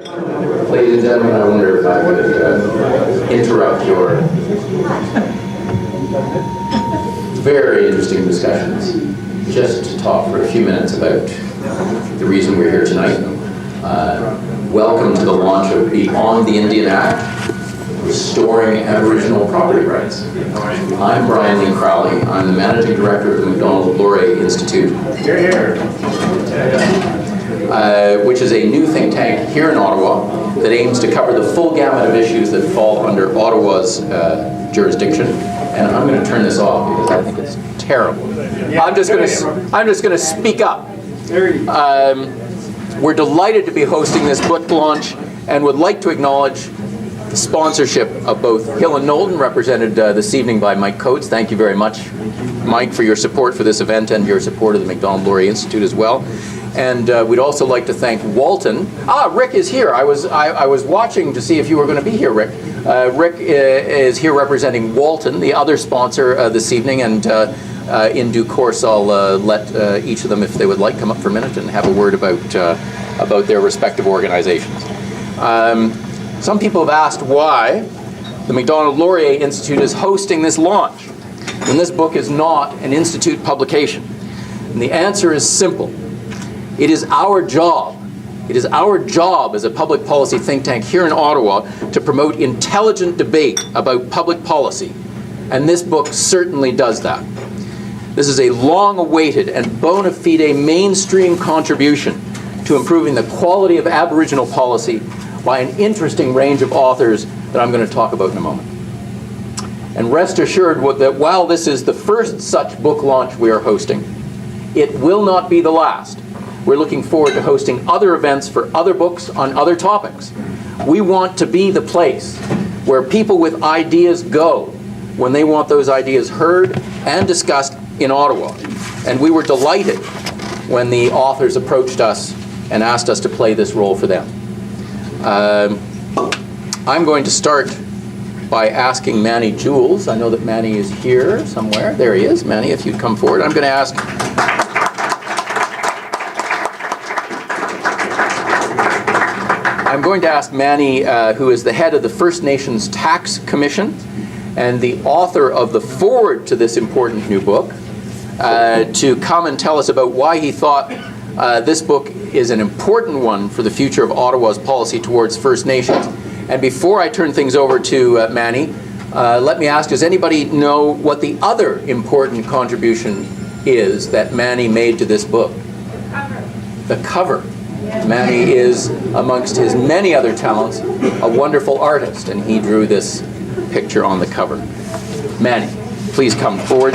Ladies and gentlemen, I wonder if I could interrupt your very interesting discussions just to talk for a few minutes about the reason we're here tonight. Welcome to the launch of the On the Indian Act, Restoring Aboriginal Property Rights. I'm Brian Lee Crowley. I'm the Managing Director of the Macdonald-Laurier Institute, which is a new think tank here in Ottawa that aims to cover the full gamut of issues that fall under Ottawa's jurisdiction. And I'm going to turn this off because I think it's terrible. I'm just going to speak up. We're delighted to be hosting this book launch and would like to acknowledge the sponsorship of both Hill and Knowlton, represented this evening by Mike Coates. Thank you very much, Mike, for your support for this event and your support of the Macdonald-Laurier Institute as well. And we'd also like to thank Walton. Rick is here. I was watching to see if you were going to be here, Rick. Rick is here representing Walton, the other sponsor this evening, and in due course I'll let each of them, if they would like, come up for a minute and have a word about their respective organizations. Some people have asked why the Macdonald-Laurier Institute is hosting this launch when this book is not an Institute publication. And the answer is simple. It is our job. It is our job as a public policy think tank here in Ottawa to promote intelligent debate about public policy. And this book certainly does that. This is a long-awaited and bona fide mainstream contribution to improving the quality of Aboriginal policy by an interesting range of authors that I'm going to talk about in a moment. And rest assured that while this is the first such book launch we are hosting, it will not be the last. We're looking forward to hosting other events for other books on other topics. We want to be the place where people with ideas go when they want those ideas heard and discussed in Ottawa. And we were delighted when the authors approached us and asked us to play this role for them. I'm going to start by asking Manny Jules. I know that Manny is here somewhere. There he is. Manny, if you'd come forward. I'm going to ask Manny, who is the head of the First Nations Tax Commission and the author of the foreword to this important new book, to come and tell us about why he thought this book is an important one for the future of Ottawa's policy towards First Nations. And before I turn things over to Manny, let me ask, does anybody know what the other important contribution is that Manny made to this book? The cover. Manny is, amongst his many other talents, a wonderful artist, and he drew this picture on the cover. Manny, please come forward.